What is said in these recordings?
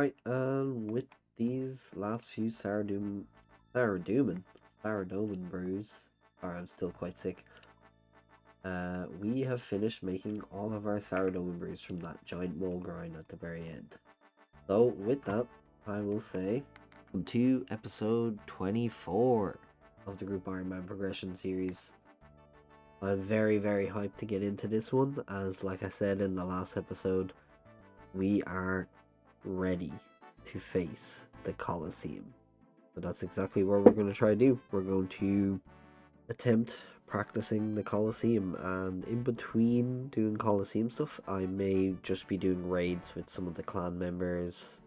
Alright, with these last few Sourdoman brews, sorry, I'm still quite sick. We have finished making all of our Sourdoman brews from that giant mole grind at the very end. So, with that, I will say, welcome to episode 24 of the group Ironman Progression Series. I'm very, very hyped to get into this one, as like I said in the last episode, we are ready to face the Colosseum. So that's exactly what we're going to try to do. We're going to attempt practicing the Colosseum, and in between doing Colosseum stuff, I may just be doing raids with some of the clan members,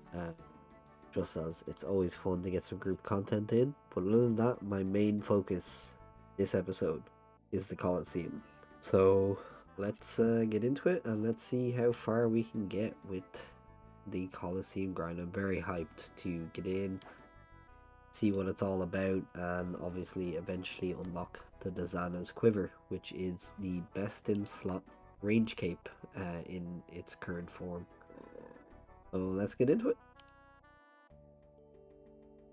just as it's always fun to get some group content in. But other than that, my main focus this episode is the Colosseum. So let's get into it and let's see how far we can get with the Coliseum grind. I'm very hyped to get in, see what it's all about, and obviously eventually unlock the Dizana's quiver, which is the best in slot range cape in its current form. So let's get into it.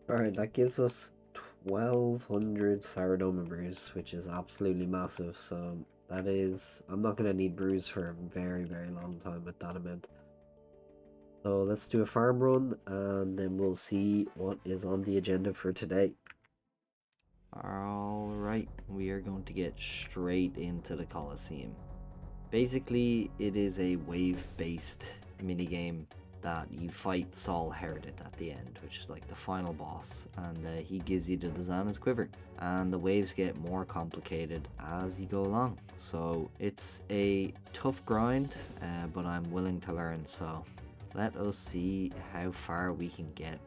Alright, that gives us 1200 Sourdoman brews, which is absolutely massive. So that is, I'm not going to need brews for a very, very long time with that amount. So let's do a farm run and then we'll see what is on the agenda for today. Alright, we are going to get straight into the Coliseum. Basically, it is a wave-based minigame that you fight Sol Heredit at the end, which is like the final boss, and he gives you the Dizana's quiver, and the waves get more complicated as you go along. So it's a tough grind, but I'm willing to learn, so let us see how far we can get.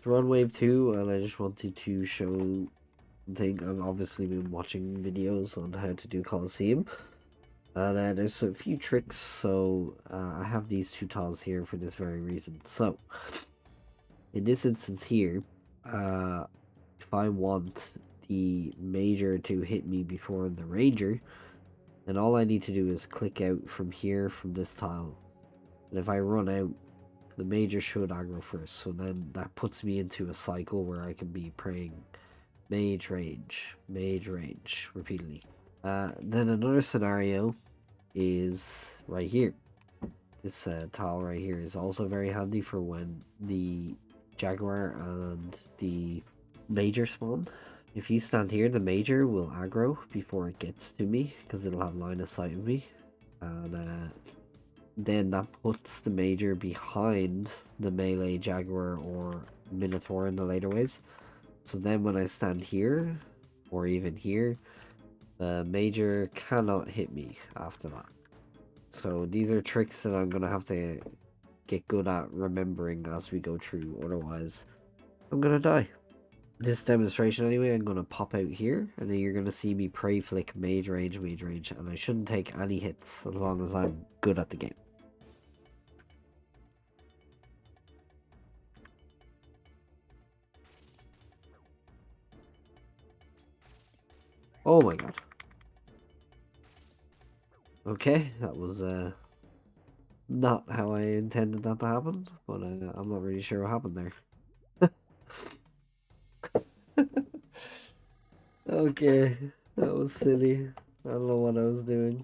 We're on wave 2, and I just wanted to show I've obviously been watching videos on how to do Coliseum, and there's a few tricks. So I have these two tiles here for this very reason. So in this instance here, if I want the major to hit me before the ranger, then all I need to do is click out from here from this tile, and if I run out, the major should aggro first. So then that puts me into a cycle where I can be praying mage range repeatedly. Then another scenario is right here. This tile right here is also very handy for when the jaguar and the major spawn. If you stand here, the major will aggro before it gets to me because it'll have line of sight of me, and then that puts the major behind the melee jaguar or minotaur in the later waves. So then when I stand here, or even here, the major cannot hit me after that. So these are tricks that I'm going to have to get good at remembering as we go through, otherwise I'm going to die. This demonstration anyway, I'm going to pop out here, and then you're going to see me pray flick mage range, and I shouldn't take any hits as long as I'm good at the game. Oh my god. Okay, that was not how I intended that to happen, but I'm not really sure what happened there. Okay, that was silly. I don't know what I was doing.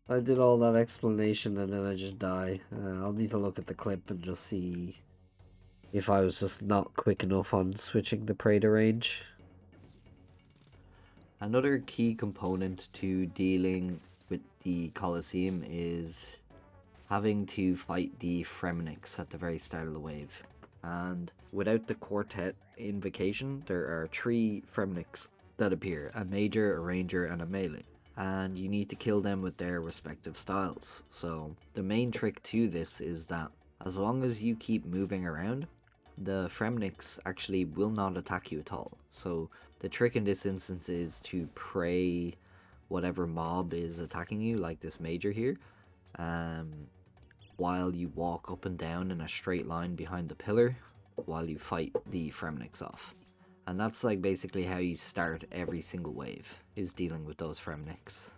I did all that explanation and then I just die. I'll need to look at the clip and just see if I was just not quick enough on switching the prey to range. Another key component to dealing with the Colosseum is having to fight the Fremniks at the very start of the wave. And without the quartet Invocation, there are 3 Fremniks that appear: a major, a ranger, and a melee. And you need to kill them with their respective styles. So the main trick to this is that as long as you keep moving around, the Fremniks actually will not attack you at all. So the trick in this instance is to pray whatever mob is attacking you, like this major here, while you walk up and down in a straight line behind the pillar while you fight the Fremniks off. And that's like basically how you start every single wave, is dealing with those Fremniks.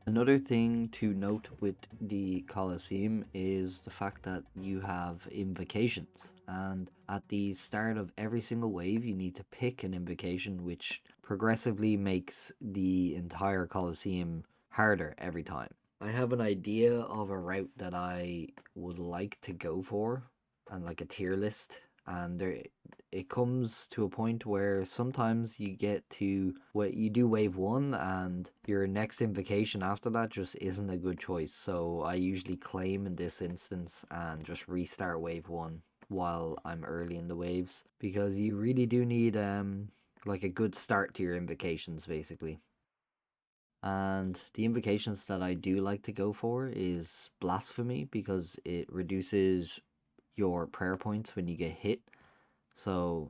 Another thing to note with the Colosseum is the fact that you have invocations, and at the start of every single wave you need to pick an invocation, which progressively makes the entire Colosseum harder every time. I have an idea of a route that I would like to go for, and like a tier list, and it comes to a point where sometimes you get to what you do wave 1 and your next invocation after that just isn't a good choice. So I usually claim in this instance and just restart wave 1 while I'm early in the waves, because you really do need like a good start to your invocations basically. And the invocations that I do like to go for is blasphemy, because it reduces your prayer points when you get hit. So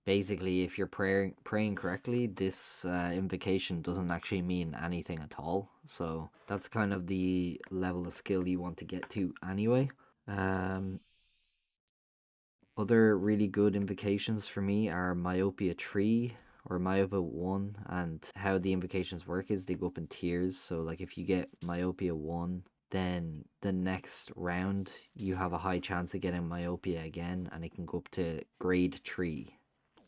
basically, if you're praying correctly, this invocation doesn't actually mean anything at all. So that's kind of the level of skill you want to get to anyway. Um, Other really good invocations for me are Myopia 3 or Myopia 1, and how the invocations work is they go up in tiers. So like if you get Myopia 1, then the next round you have a high chance of getting Myopia again, and it can go up to grade 3.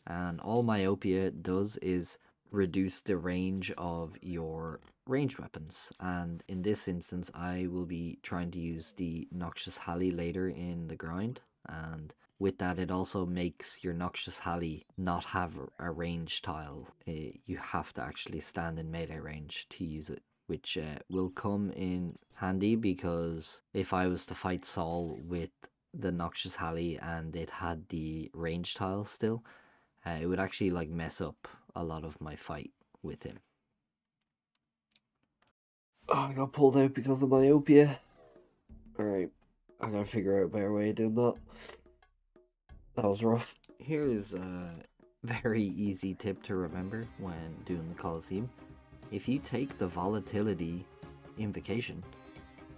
And all Myopia does is reduce the range of your ranged weapons. And in this instance, I will be trying to use the Noxious Halley later in the grind. And with that, it also makes your Noxious Halley not have a range tile. You have to actually stand in melee range to use it, which will come in handy, because if I was to fight Sol with the Noxious Halley and it had the range tile still, it would actually like mess up a lot of my fight with him. Oh, I got pulled out because of myopia. Alright, I gotta figure out a better way of doing that. That was rough. Here is a very easy tip to remember when doing the Coliseum. If you take the volatility invocation,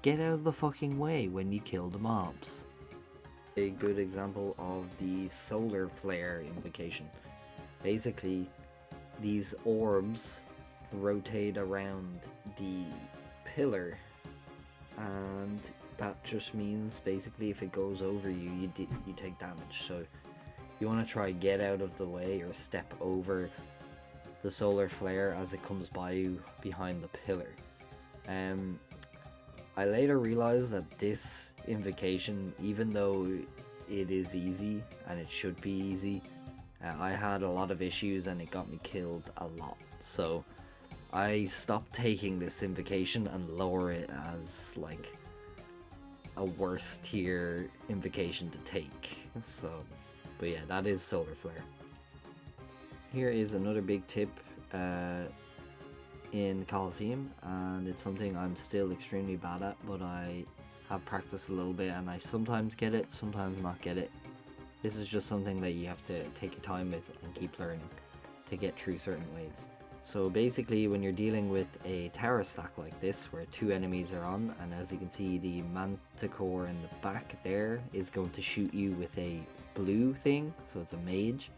get out of the fucking way when you kill the mobs. A good example of the solar flare invocation. Basically, these orbs rotate around the pillar, and that just means basically if it goes over you, you take damage. So you want to try get out of the way or step over the solar flare as it comes by you behind the pillar. I later realized that this invocation, even though it is easy and it should be easy, I had a lot of issues and it got me killed a lot. So I stopped taking this invocation and lower it as like a worse tier invocation to take. So, but yeah, that is Solar Flare. Here is another big tip in Coliseum, and it's something I'm still extremely bad at, but I have practiced a little bit and I sometimes get it, sometimes not get it. This is just something that you have to take your time with and keep learning to get through certain waves. So basically, when you're dealing with a tower stack like this, where 2 enemies are on, and as you can see, the Manticore in the back there is going to shoot you with a blue thing, so it's a mage,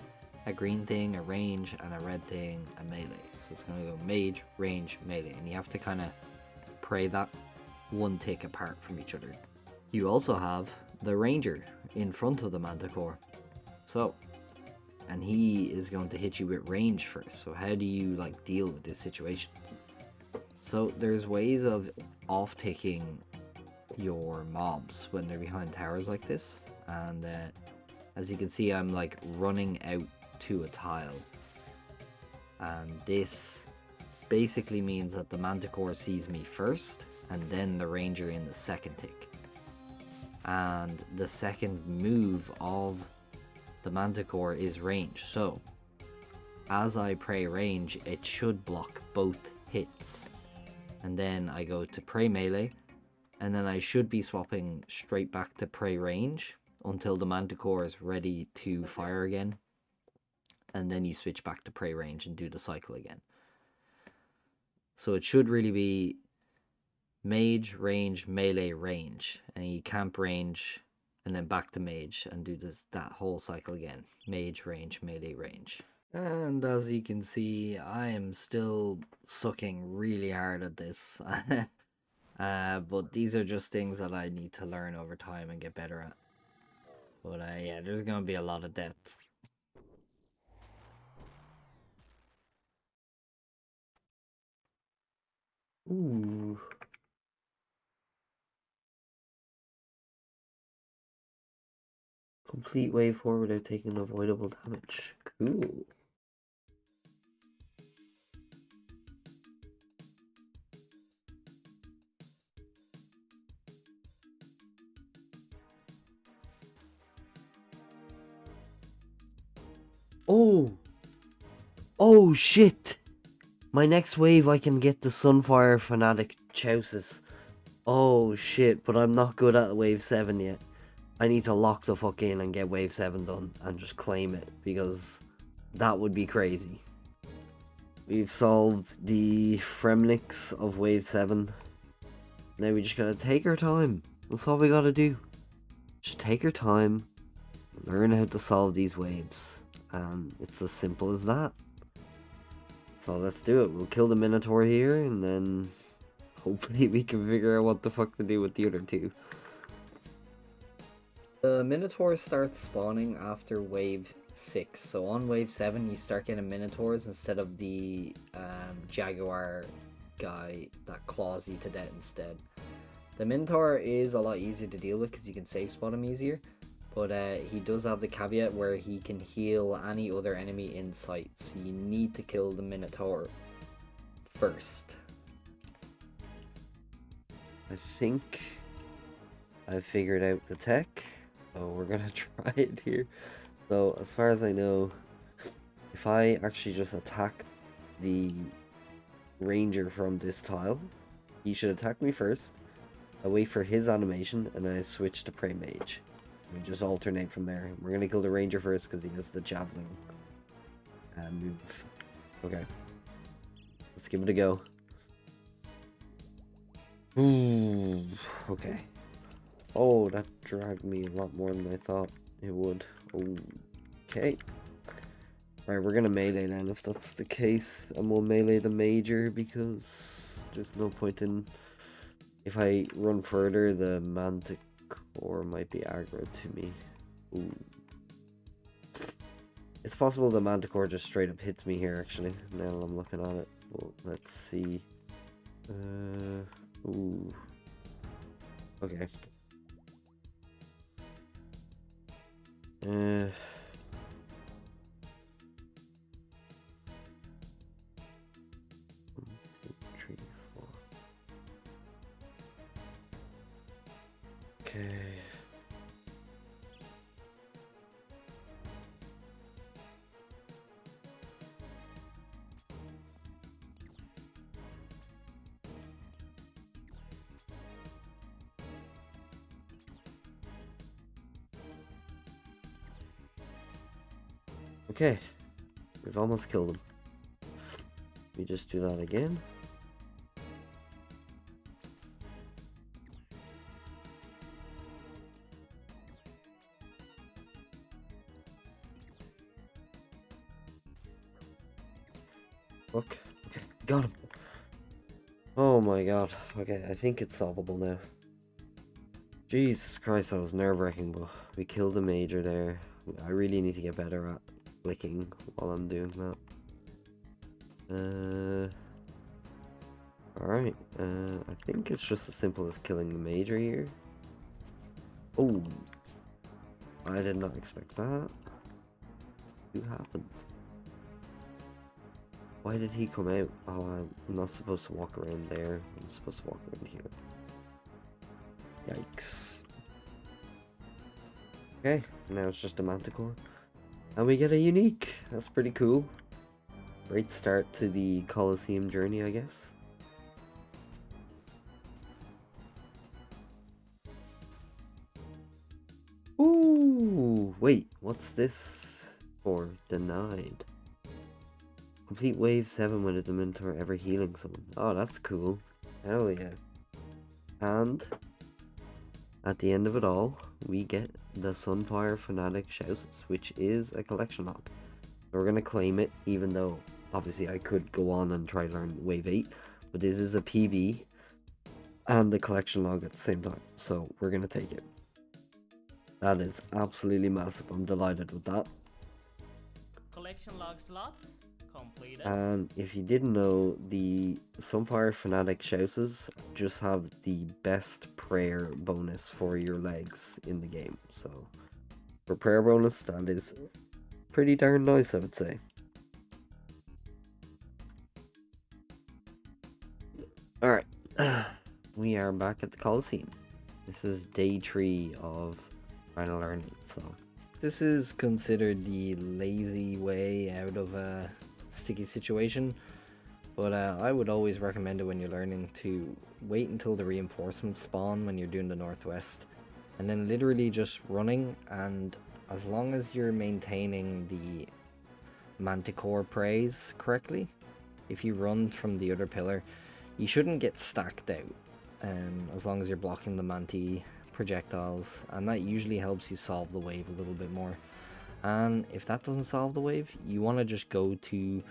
a green thing, a range, and a red thing, a melee. So it's going to go mage, range, melee, and you have to kind of pray that one tick apart from each other. You also have the ranger in front of the Manticore. So, and he is going to hit you with range first. So how do you like deal with this situation? So there's ways of off-ticking your mobs when they're behind towers like this. And as you can see, I'm like running out to a tile. And this basically means that the Manticore sees me first and then the ranger in the second tick. And the second move of the Manticore is range. So as I pray range, it should block both hits. And then I go to pray melee, and then I should be swapping straight back to pray range until the Manticore is ready to fire again. And then you switch back to pray range and do the cycle again. So it should really be mage, range, melee, range. And you camp range, and then back to mage and do that whole cycle again. Mage, range, melee, range. And as you can see, I am still sucking really hard at this. But these are just things that I need to learn over time and get better at. But yeah, there's gonna be a lot of deaths. Ooh. Complete wave 4 without taking avoidable damage. Cool. Oh! Oh shit! My next wave I can get the Sunfire Fanatic Chouses. Oh shit, but I'm not good at wave 7 yet. I need to lock the fuck in and get wave 7 done and just claim it, because that would be crazy. We've solved the Fremnix of wave 7. Now we just gotta take our time. That's all we gotta do. Just take our time, learn how to solve these waves, and it's as simple as that. So let's do it. We'll kill the Minotaur here, and then hopefully we can figure out what the fuck to do with the other two. The Minotaur starts spawning after wave 6. So on wave 7 you start getting Minotaurs instead of the Jaguar guy that claws you to death instead. The Minotaur is a lot easier to deal with because you can safe spot him easier. But he does have the caveat where he can heal any other enemy in sight. So you need to kill the Minotaur first. I think I've figured out the tech. So we're gonna try it here. So as far as I know, if I actually just attack the ranger from this tile, he should attack me first. I wait for his animation and I switch to prey mage. We just alternate from there. We're gonna kill the ranger first because he has the javelin move. Okay, let's give it a go. Ooh, okay. Oh, that dragged me a lot more than I thought it would. Okay. Right, we're gonna melee then if that's the case. And we'll melee the major because there's no point in... If I run further, the manticore might be aggro to me. Ooh. It's possible the manticore just straight up hits me here actually, now I'm looking at it. Well, let's see. Ooh. Okay. One, 2, 3, 4. Okay. Okay. We've almost killed him. We just do that again. Look. Okay, got him. Oh my god. Okay, I think it's solvable now. Jesus Christ, that was nerve-wracking, but we killed the major there. I really need to get better at flicking while I'm doing that. Alright, I think it's just as simple as killing the major here. Oh, I did not expect that. What happened? Why did he come out? Oh, I'm not supposed to walk around there. I'm supposed to walk around here. Yikes. Okay, now it's just a manticore. And we get a unique. That's pretty cool. Great start to the Coliseum journey, I guess. Ooh, wait, what's this for? Denied. Complete wave 7 with a Minotaur ever healing someone. Oh, that's cool. Hell yeah. And At the end of it all, we get the Sunfire Fanatic Shouts, which is a collection log. So we're going to claim it, even though obviously I could go on and try learn Wave 8, but this is a PB and the collection log at the same time, so we're going to take it. That is absolutely massive. I'm delighted with that. Collection log slot completed. And if you didn't know, the Sunfire Fanatic Shouses just have the best prayer bonus for your legs in the game. So for prayer bonus, that is pretty darn nice, I would say. Alright, we are back at the Coliseum. This is day 3 of final learning, so This is considered the lazy way out of a sticky situation, but I would always recommend it when you're learning to wait until the reinforcements spawn when you're doing the northwest, and then literally just running, and as long as you're maintaining the manticore praise correctly, if you run from the other pillar, you shouldn't get stacked out, as long as you're blocking the manti projectiles, and that usually helps you solve the wave a little bit more. And if that doesn't solve the wave, you want to just go to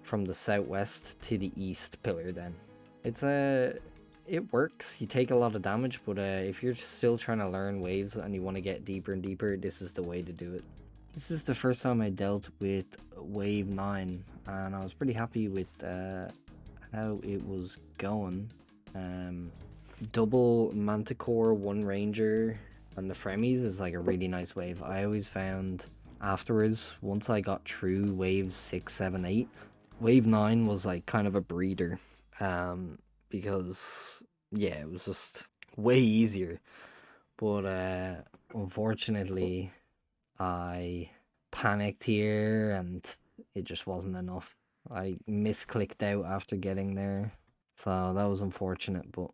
from the southwest to the east pillar. Then it works. You take a lot of damage, but if you're still trying to learn waves and you want to get deeper and deeper, this is the way to do it. This is the first time I dealt with wave 9, and I was pretty happy with how it was going. Double manticore, one ranger, and the fremies is like a really nice wave. I always found afterwards, once I got through waves 6, 7, 8, wave 9 was like kind of a breeder, because yeah, it was just way easier. But unfortunately, I panicked here and it just wasn't enough. I misclicked out after getting there, so that was unfortunate. But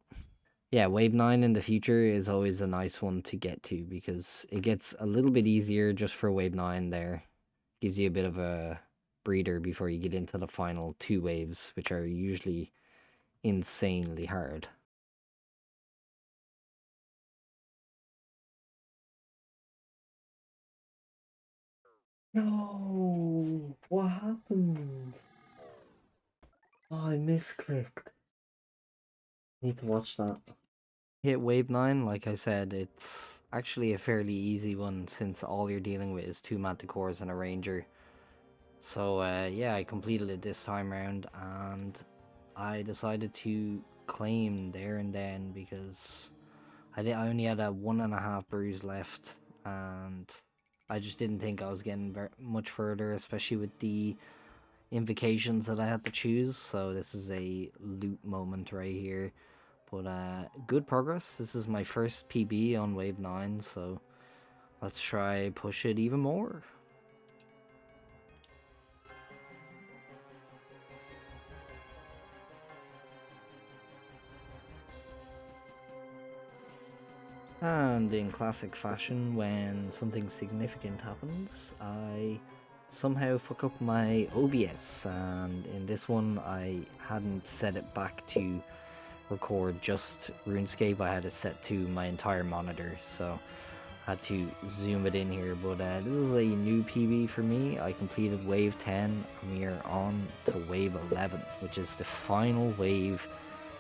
yeah, wave 9 in the future is always a nice one to get to, because it gets a little bit easier just for wave 9 there. Gives you a bit of a breather before you get into the final 2 waves, which are usually insanely hard. No, what happened? Oh, I misclicked. Need to watch that. Hit wave 9, like I said, it's actually a fairly easy one since all you're dealing with is 2 manticores and a ranger. So yeah, I completed it this time around, and I decided to claim there and then because I only had a 1.5 bruise left, and I just didn't think I was getting much further, especially with the invocations that I had to choose. So this is a loot moment right here. But good progress. This is my first PB on wave 9, so let's try push it even more. And in classic fashion, when something significant happens, I somehow fuck up my OBS, and in this one I hadn't set it back to record just RuneScape. I had it set to my entire monitor, so I had to zoom it in here. But this is a new PB for me. I completed wave 10 and we are on to wave 11, which is the final wave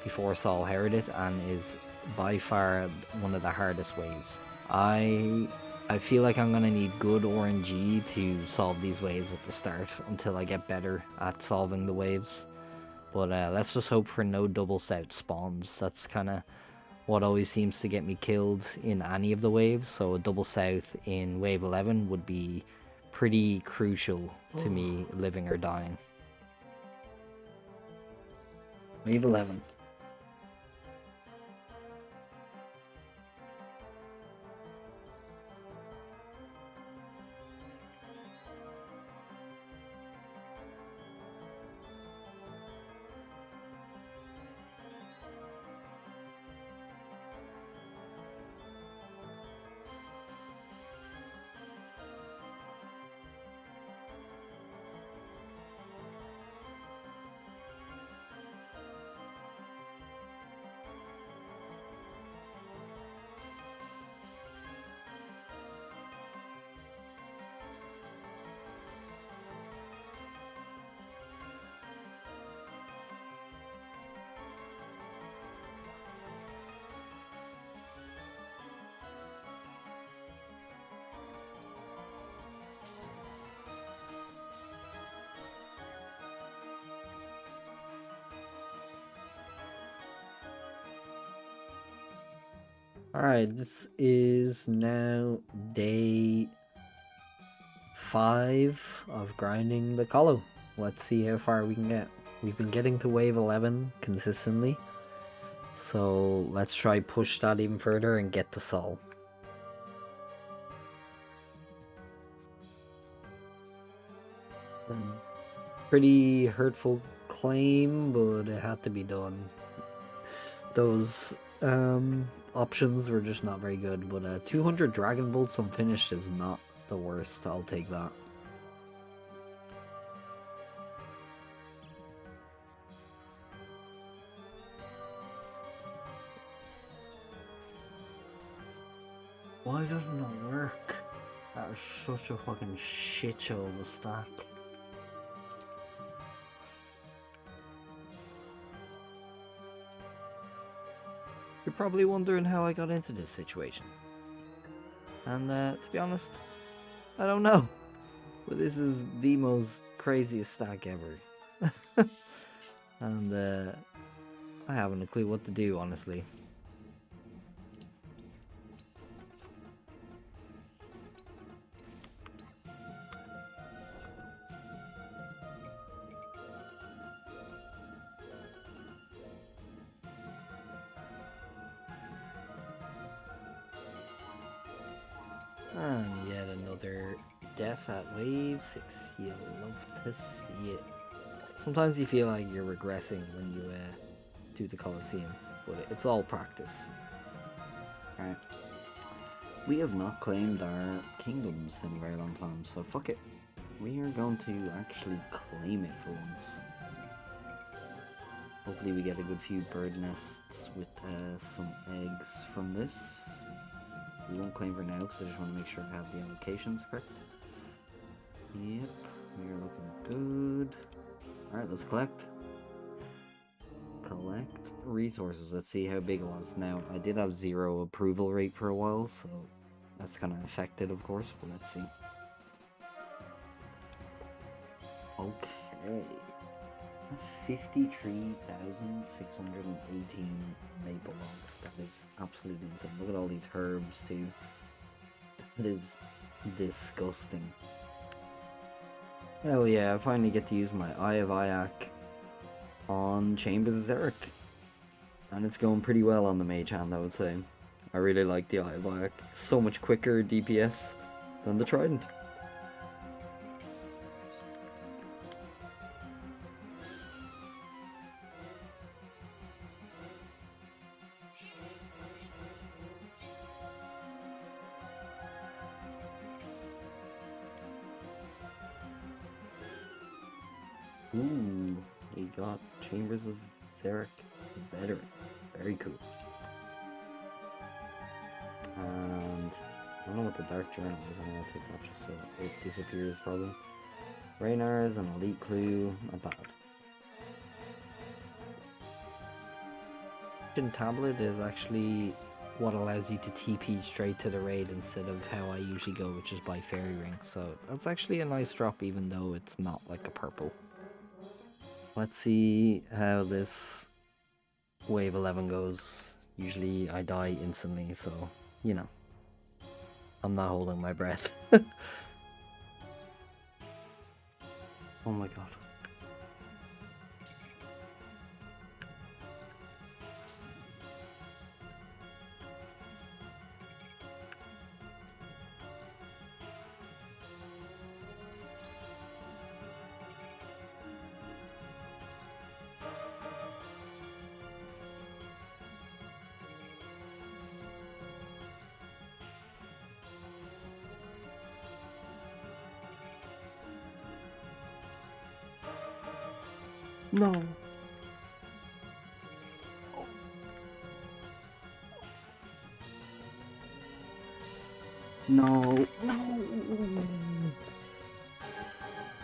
before Sol Heredit and is by far one of the hardest waves. I feel like I'm gonna need good RNG to solve these waves at the start until I get better at solving the waves. But let's just hope for no double south spawns. That's kind of what always seems to get me killed in any of the waves. So a double south in wave 11 would be pretty crucial to me living or dying. Wave 11. Alright, this is now day 5 of grinding the colo. Let's see how far we can get. We've been getting to wave 11 consistently, so let's try push that even further and get the Sol. Pretty hurtful claim, but it had to be done. Those options were just not very good, but 200 Dragon Bolts unfinished is not the worst. I'll take that. Why doesn't it work? That is such a fucking shit show of a stack. You're probably wondering how I got into this situation. And to be honest, I don't know. But this is the most craziest stack ever. And I haven't a clue what to do, honestly. And yet another death at wave 6. You'll love to see it. Sometimes you feel like you're regressing when you do the Coliseum, but it's all practice. Alright. We have not claimed our kingdoms in a very long time, so fuck it. We are going to actually claim it for once. Hopefully we get a good few bird nests with some eggs from this. We won't claim for now because I just want to make sure I have the allocations correct. Yep, we are looking good. Alright, let's collect. Collect resources. Let's see how big it was. Now, I did have 0 approval rate for a while, so that's kind of affected, of course, but let's see. Okay. 53,618 maple logs. That is absolutely insane. Look at all these herbs too. That is disgusting. Hell yeah, I finally get to use my Eye of Iac on Chambers of Xeric. And it's going pretty well on the mage hand, I would say. I really like the Eye of Iac. It's so much quicker DPS than the Trident. Ooh, we got Chambers of Xeric Veteran. Very cool. And I don't know what the Dark Journal is. I'm gonna take that just so it disappears probably. Raynar's an elite clue, not bad. Tablet is actually what allows you to TP straight to the raid instead of how I usually go, which is by Fairy Ring. So that's actually a nice drop, even though it's not like a purple. Let's see how this wave 11 goes. Usually I die instantly, so you know, I'm not holding my breath. Oh my god. No. No. No.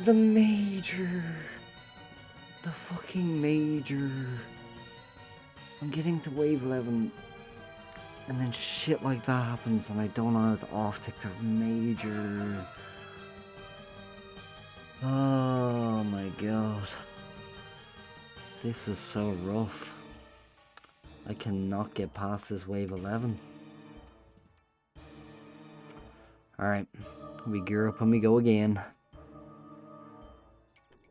The major. The fucking major. I'm getting to wave 11 and then shit like that happens and I don't know how to off-tick the major. Oh my god. This is so rough. I cannot get past this wave 11. Alright, we gear up and we go again.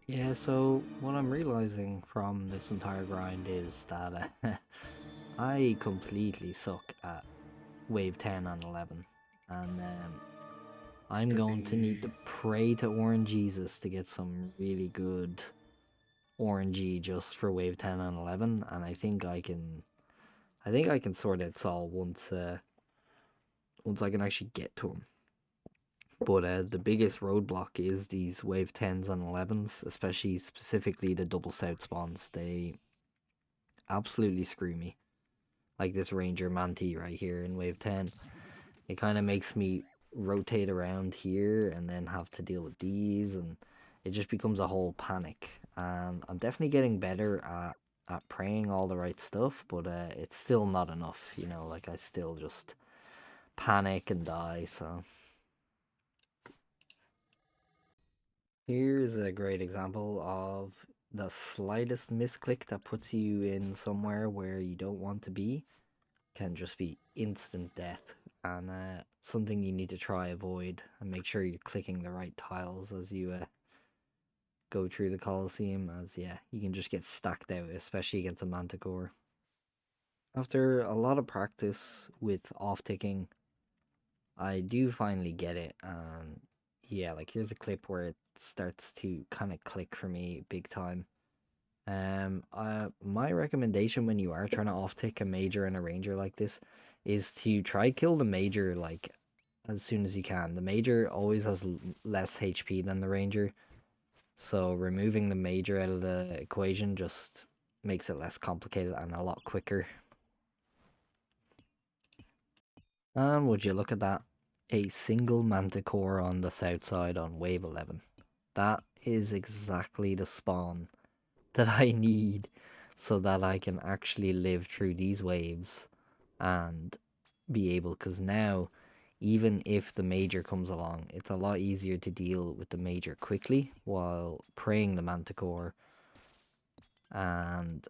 Yeah, so what I'm realizing from this entire grind is that I completely suck at wave 10 and 11. And I'm going to need to pray to Orange Jesus to get some really good orangey just for wave 10 and 11. And I think I can sort out Sol once I can actually get to him. But the biggest roadblock is these wave 10s and 11s, especially specifically the double south spawns. They absolutely screw me. Like this Ranger Manti right here in wave 10. It kind of makes me rotate around here and then have to deal with these, and it just becomes a whole panic. And I'm definitely getting better at praying all the right stuff, but it's still not enough, you know, like I still just panic and die, so... Here's a great example of the slightest misclick that puts you in somewhere where you don't want to be can just be instant death, and something you need to try avoid and make sure you're clicking the right tiles as you go through the Colosseum, as yeah, you can just get stacked out, especially against a Manticore. After a lot of practice with off-ticking, I do finally get it, and yeah, like here's a clip where it starts to kind of click for me big time. My recommendation when you are trying to off-tick a major and a ranger like this is to try kill the major like as soon as you can. The major always has less HP than the ranger, so removing the major out of the equation just makes it less complicated and a lot quicker. And would you look at that? A single manticore on the south side on wave 11. That is exactly the spawn that I need so that I can actually live through these waves and be able, because now even if the major comes along, it's a lot easier to deal with the major quickly while praying the manticore, and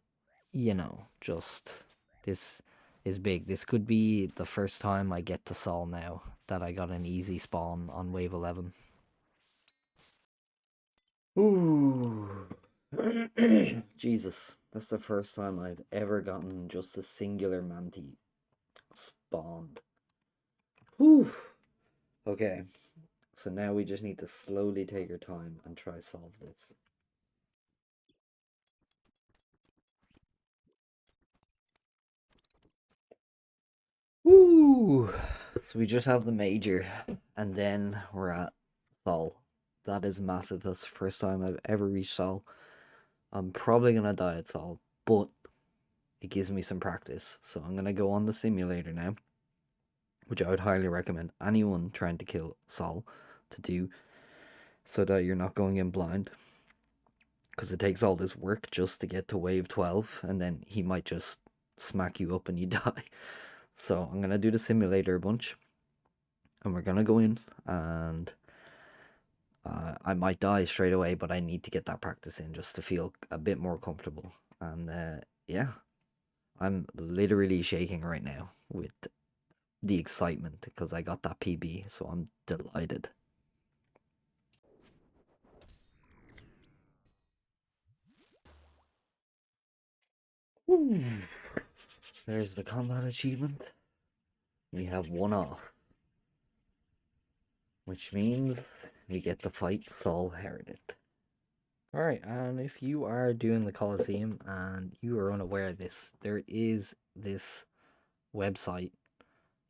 you know, just this is big. This could be the first time I get to Sol now that I got an easy spawn on wave 11. Ooh. Jesus, that's the first time I've ever gotten just a singular Manti spawned. Whew. Okay, so now we just need to slowly take our time and try solve this. Woo! So we just have the major, and then we're at Sol. That is massive. That's the first time I've ever reached Sol. I'm probably gonna die at Sol, but it gives me some practice. So I'm gonna go on the simulator now, which I would highly recommend anyone trying to kill Sol to do, so that you're not going in blind. Because it takes all this work just to get to wave 12, and then he might just smack you up and you die. So I'm gonna do the simulator a bunch, and we're gonna go in, and I might die straight away, but I need to get that practice in just to feel a bit more comfortable. And yeah, I'm literally shaking right now with the excitement because I got that PB, so I'm delighted. There's the combat achievement. We have one off, which means we get to fight Sol Heredit. Alright, and if you are doing the Coliseum and you are unaware of this, there is this website.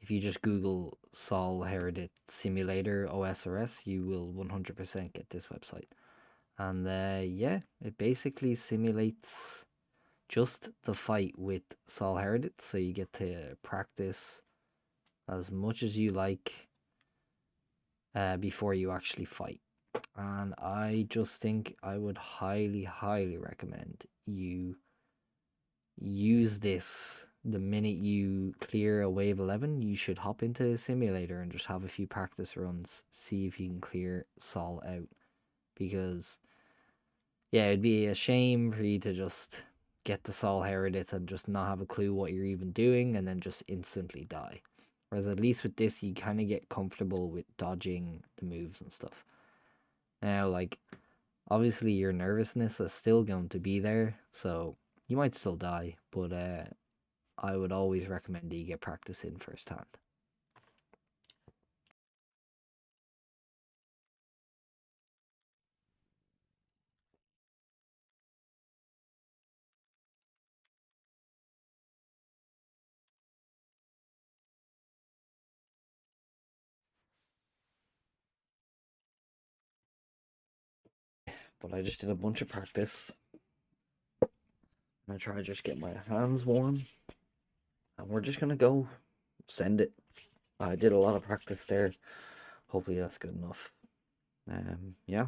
If you just Google Sol Heredit Simulator OSRS, you will 100% get this website. And yeah, it basically simulates just the fight with Sol Heredit, so you get to practice as much as you like before you actually fight. And I just think I would highly recommend you use this the minute you clear a wave 11. You should hop into the simulator and just have a few practice runs, see if you can clear Sol out, because yeah, it'd be a shame for you to just get the Sol Heredit and just not have a clue what you're even doing and then just instantly die. Whereas at least with this, you kind of get comfortable with dodging the moves and stuff. Now, like, obviously your nervousness is still going to be there, so you might still die, but I would always recommend that you get practice in firsthand. But I just did a bunch of practice. I'm gonna try to just get my hands warm, and we're just gonna go send it. I did a lot of practice there. Hopefully that's good enough. Yeah.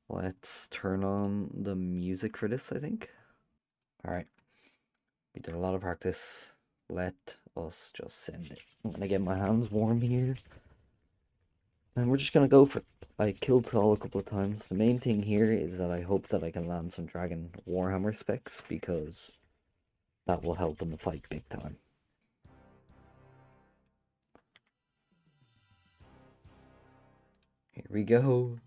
Let's turn on the music for this, I think. Alright. We did a lot of practice. Let us just send it. I'm gonna get my hands warm here. And we're just gonna go for it. I killed Sol a couple of times. The main thing here is that I hope that I can land some Dragon Warhammer specs, because that will help in the fight big time. Here we go.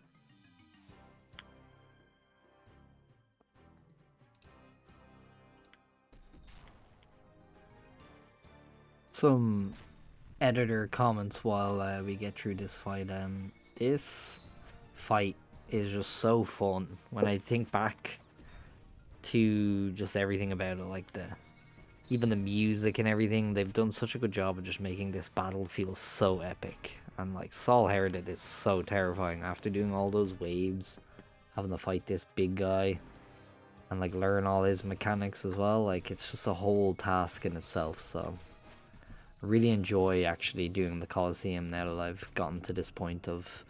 Some editor comments while we get through this fight. This fight is just so fun. When I think back to just everything about it, like even the music and everything, they've done such a good job of just making this battle feel so epic. And like Sol Heredit is so terrifying after doing all those waves, having to fight this big guy and like learn all his mechanics as well. Like, it's just a whole task in itself. So I really enjoy actually doing the Coliseum now that I've gotten to this point of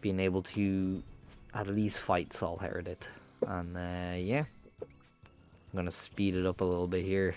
being able to at least fight Sol Heredit. And yeah, I'm gonna speed it up a little bit here.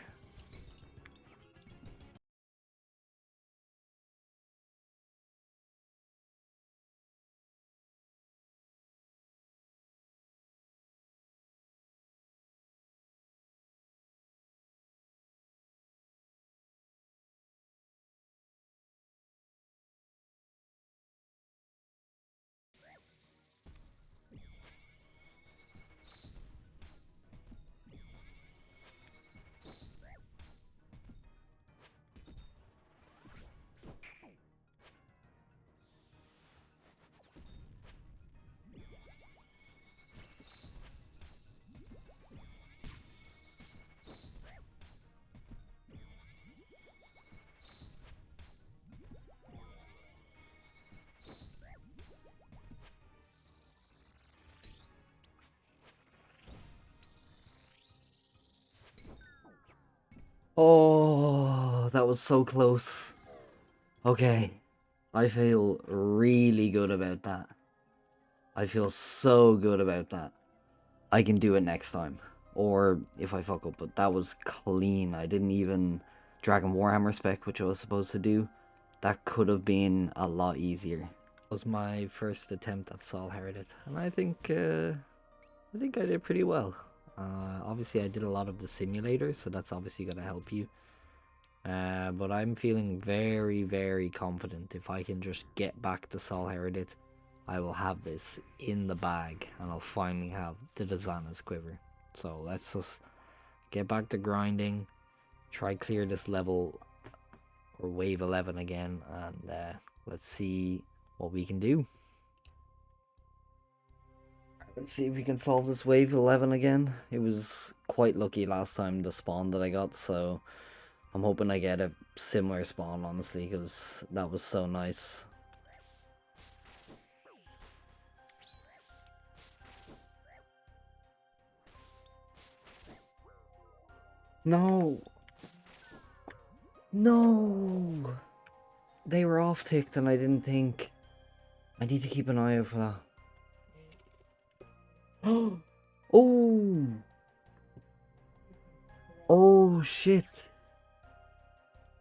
Oh, that was so close. Okay, I feel really good about that. I feel so good about that. I can do it next time. Or if I fuck up, but that was clean. I didn't even Dragon Warhammer spec, which I was supposed to do. That could have been a lot easier. Was my first attempt at Sol Heredit, and I think I did pretty well. Obviously, I did a lot of the simulators, so that's obviously gonna help you. But I'm feeling very, very confident. If I can just get back to Sol Heredit, I will have this in the bag, and I'll finally have the Dizana's quiver. So let's just get back to grinding, try clear this level or wave 11 again, and let's see what we can do. Let's see if we can solve this wave 11 again. It was quite lucky last time, the spawn that I got, so I'm hoping I get a similar spawn, honestly, because that was so nice. No! No! They were off-ticked and I didn't think. I need to keep an eye out for that. Oh! Oh, shit!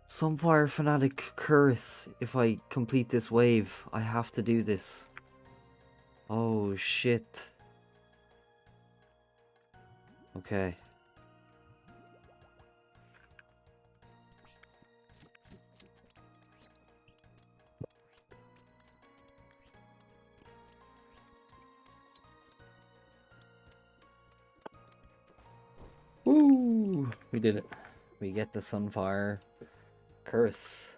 Sunfire Fanatic curse. If I complete this wave, I have to do this. Oh, shit. Okay. Woo! We did it. We get the Sunfire Curse.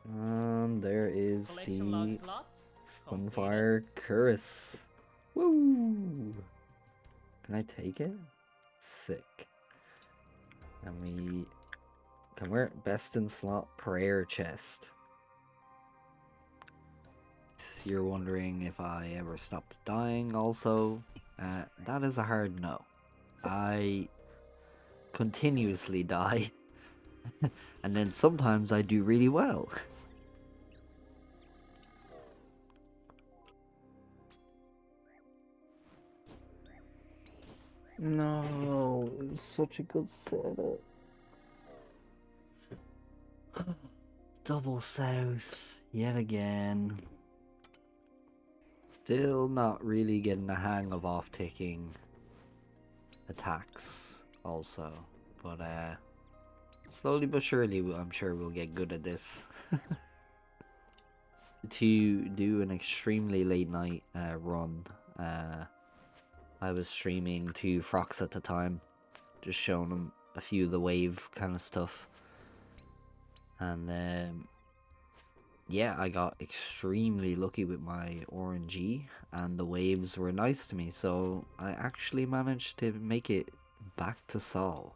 And there is Collection log the slot completed. Sunfire Curse. Woo! Can I take it? Sick. And we can wear best in slot prayer chest. You're wondering if I ever stopped dying also. That is a hard no. I continuously die. And then sometimes I do really well. No, it was such a good setup. Double south yet again. Still not really getting the hang of off-ticking attacks also. But slowly but surely I'm sure we'll get good at this. To do an extremely late night run, I was streaming to Frox at the time, just showing him a few of the wave kind of stuff. And yeah, I got extremely lucky with my RNG, and the waves were nice to me, so I actually managed to make it back to Sol.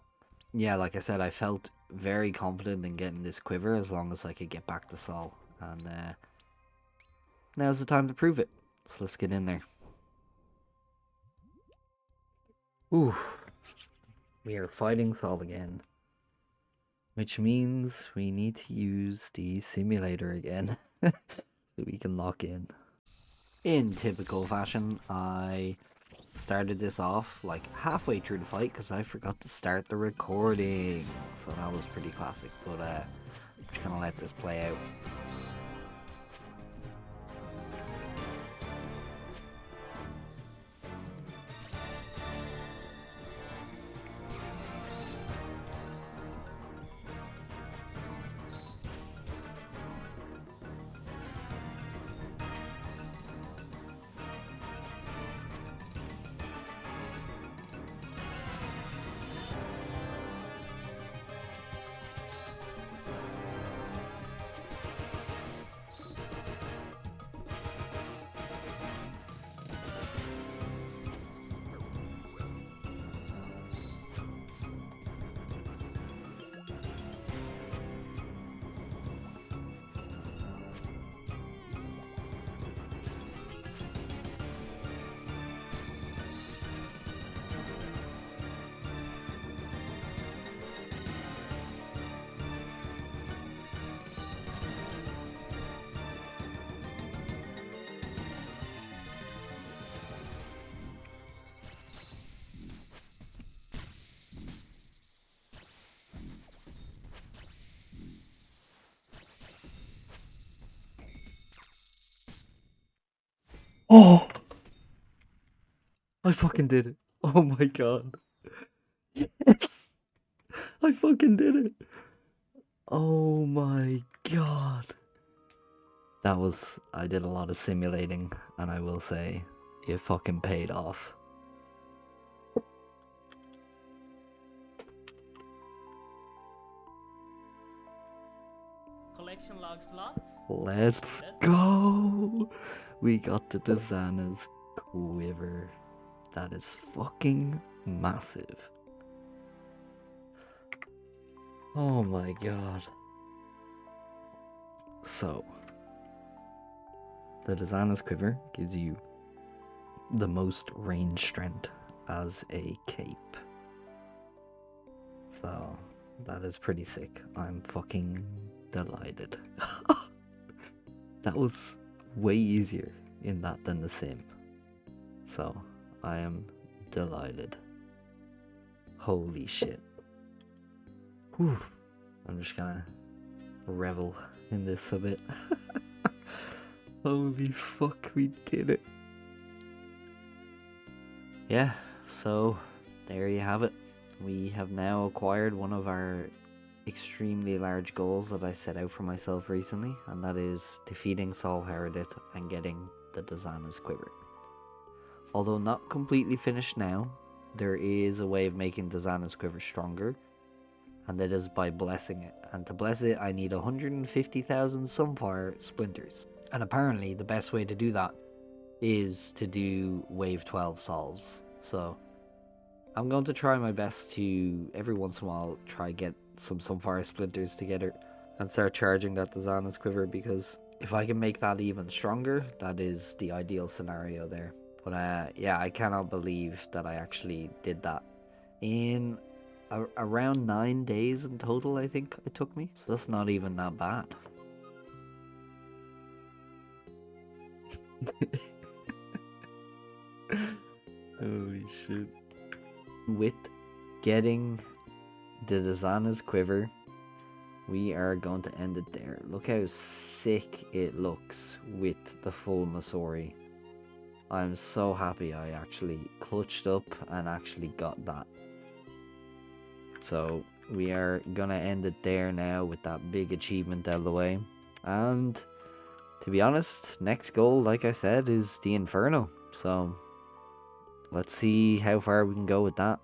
Yeah, like I said, I felt very confident in getting this quiver as long as I could get back to Sol, and now's the time to prove it. So let's get in there. Ooh, we are fighting Sol again. Which means we need to use the simulator again so we can lock in. In typical fashion, I started this off like halfway through the fight because I forgot to start the recording. So that was pretty classic, but just gonna let this play out. Oh! I fucking did it. Oh my god. Yes! I fucking did it. Oh my god. I did a lot of simulating, and I will say, it fucking paid off. Collection log slot Let's completed. go! We got the Dizana's quiver. That is fucking massive. Oh my god. So, the Dizana's quiver gives you the most range strength as a cape. So, that is pretty sick. I'm fucking delighted. That was way easier in that than the sim. So, I am delighted. Holy shit. Whew. I'm just gonna revel in this a bit. Holy fuck, we did it. Yeah, so there you have it. We have now acquired one of our extremely large goals that I set out for myself recently, and that is defeating Sol Heredit and getting the Dizana's quiver. Although not completely finished now, there is a way of making Dizana's quiver stronger, and that is by blessing it. And to bless it, I need 150,000 Sunfire splinters. And apparently the best way to do that is to do wave 12 solves. So I'm going to try my best to, every once in a while, try get some Sunfire splinters together and start charging that Dizana's quiver, because if I can make that even stronger, that is the ideal scenario there. But yeah, I cannot believe that I actually did that in around 9 days in total, I think it took me. So that's not even that bad. Holy shit. With getting the Dizana's quiver, we are going to end it there. Look how sick it looks with the full Masori. I'm so happy I actually clutched up and actually got that. So we are gonna end it there now with that big achievement out of the way. And to be honest, next goal, like I said, is the Inferno. So let's see how far we can go with that.